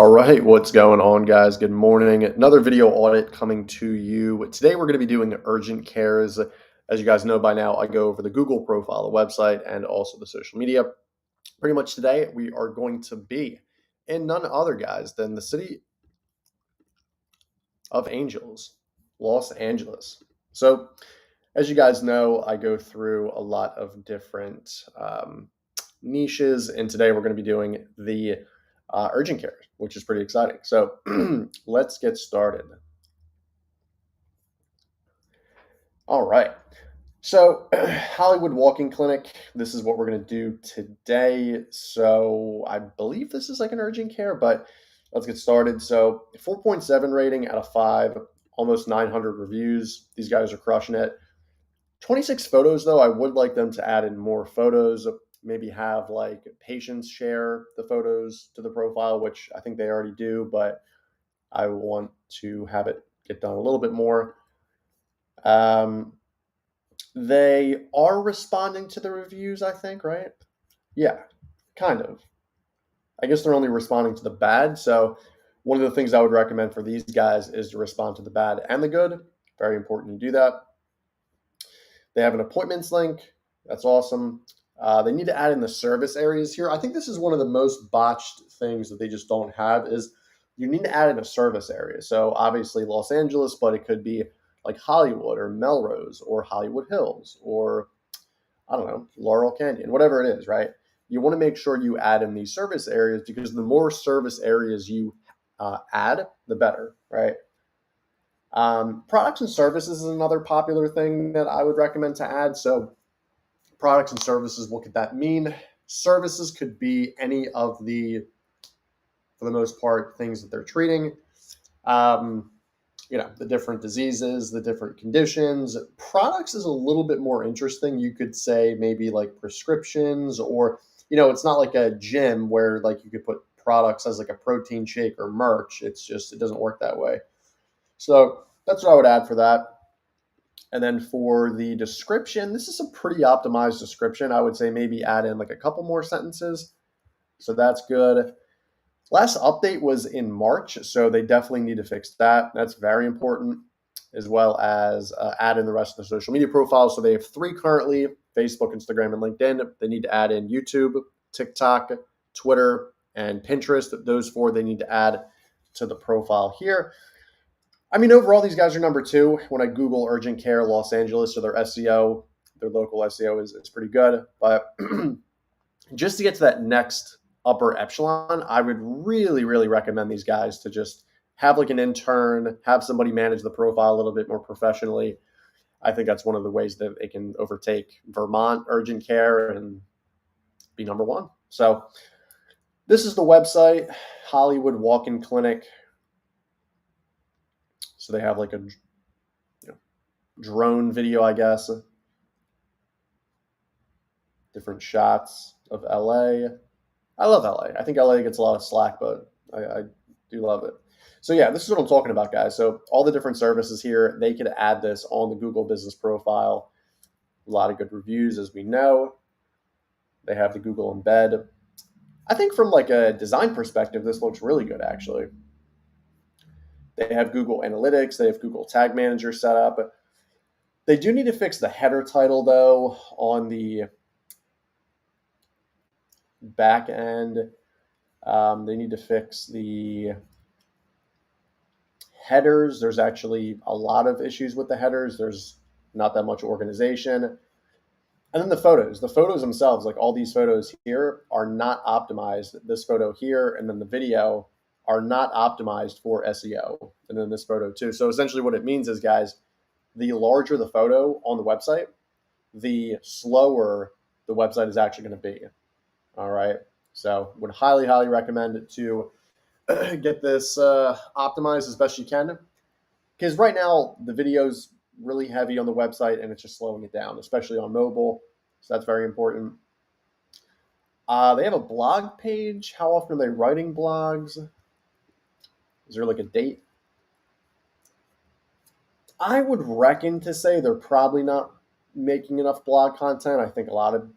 All right, what's going on, guys? Good morning. Another video audit coming to you. Today, we're going to be doing urgent cares. As you guys know by now, I go over the Google profile, the website, and also the social media. Pretty much today, we are going to be in none other, guys, than the city of Angels, Los Angeles. So, as you guys know, I go through a lot of different niches, and today we're going to be doing the urgent care, which is pretty exciting. So let's get started. All right. So Hollywood Walking Clinic, this is what we're going to do today. So I believe this is like an urgent care, but let's get started. So 4.7 rating out of 5, almost 900 reviews. These guys are crushing it. 26 photos, though. I would like them to add in more photos, maybe have like patients share the photos to the profile, which I think they already do, but I want to have it get done a little bit more. They are responding to the reviews, I think, right? Yeah, kind of. I guess they're only responding to the bad. So one of the things I would recommend for these guys is to respond to the bad and the good. Very important you do that. They have an appointments link. That's awesome. They need to add in the service areas here. I think this is one of the most botched things that they just don't have is you need to add in a service area. So obviously Los Angeles, but it could be like Hollywood or Melrose or Hollywood Hills or I don't know, Laurel Canyon, whatever it is, right? You want to make sure you add in these service areas because the more service areas you add, the better, right? Products and services is another popular thing that I would recommend to add. So products and services, what could that mean? Services could be any of the, for the most part, things that they're treating. The different diseases, the different conditions. Products is a little bit more interesting. You could say maybe like prescriptions or, it's not like a gym where like you could put products as like a protein shake or merch. It's just, it doesn't work that way. So that's what I would add for that. And then for the description, this is a pretty optimized description. I would say maybe add in like a couple more sentences. So that's good. Last update was in March, so they definitely need to fix that. That's very important, as well as add in the rest of the social media profiles. So they have 3 currently, Facebook, Instagram, and LinkedIn. They need to add in YouTube, TikTok, Twitter, and Pinterest. Those 4 they need to add to the profile here. I mean, overall, these guys are number 2. When I Google urgent care Los Angeles, so their SEO, their local SEO is pretty good. But just to get to that next upper echelon, I would really, really recommend these guys to just have like an intern, have somebody manage the profile a little bit more professionally. I think that's one of the ways that they can overtake Vermont urgent care and be number 1. So this is the website, Hollywood Walk-in Clinic. So they have like a drone video, I guess. Different shots of LA. I love LA. I think LA gets a lot of slack, but I do love it. So yeah, this is what I'm talking about, guys. So all the different services here, they could add this on the Google business profile. A lot of good reviews, as we know. They have the Google embed. I think from like a design perspective, this looks really good, actually. They have Google Analytics. They have Google Tag Manager set up. They do need to fix the header title, though, on the back end. They need to fix the headers. There's actually a lot of issues with the headers. There's not that much organization. And then the photos themselves, like all these photos here are not optimized. This photo here and then the video are not optimized for SEO. And then this photo too. So essentially what it means is, guys, the larger the photo on the website, the slower the website is actually going to be. All right. So would highly, highly recommend it to get this optimized as best you can. Because right now the video's really heavy on the website and it's just slowing it down, especially on mobile. So that's very important. They have a blog page. How often are they writing blogs? Is there like a date? I would reckon to say they're probably not making enough blog content. I think a lot of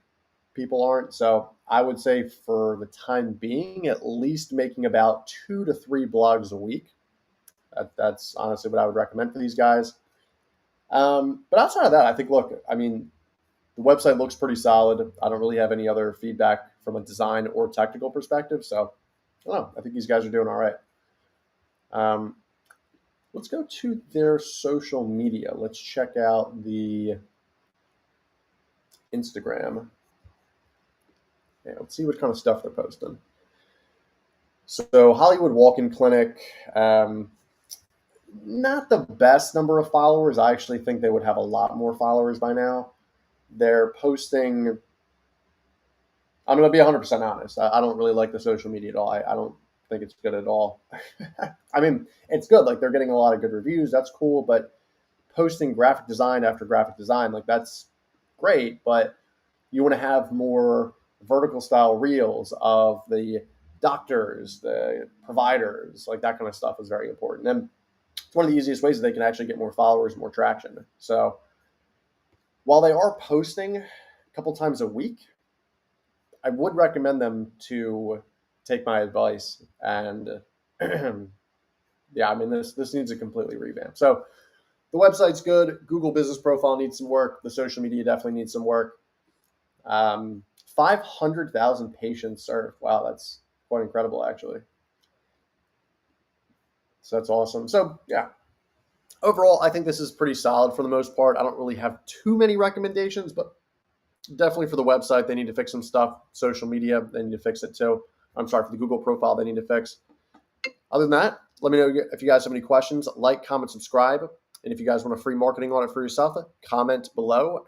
people aren't. So I would say for the time being, at least making about 2 to 3 blogs a week. That's honestly what I would recommend for these guys. But outside of that, I think, look, I mean, the website looks pretty solid. I don't really have any other feedback from a design or technical perspective. So I don't know. I think these guys are doing all right. Um, let's go to their social media. Let's check out the Instagram. Yeah, let's see what kind of stuff they're posting. So Hollywood Walk-in Clinic, not the best number of followers. I actually think they would have a lot more followers by now. They're posting. I'm going to be 100% honest. I don't really like the social media at all. I don't think it's good at all. I mean, it's good. Like they're getting a lot of good reviews. That's cool. But posting graphic design after graphic design, like that's great. But you want to have more vertical style reels of the doctors, the providers, like that kind of stuff is very important. And it's one of the easiest ways that they can actually get more followers, more traction. So while they are posting a couple times a week, I would recommend them to take my advice. And yeah, I mean, this needs a completely revamp. So the website's good. Google business profile needs some work. The social media definitely needs some work. 500,000 patients served. Wow, that's quite incredible, actually. So that's awesome. So yeah, overall, I think this is pretty solid for the most part. I don't really have too many recommendations, but definitely for the website, they need to fix some stuff. Social media, they need to fix it too. I'm sorry, for the Google profile, they need to fix. Other than that, let me know if you guys have any questions. Like, comment, subscribe. And if you guys want a free marketing audit for yourself, comment below.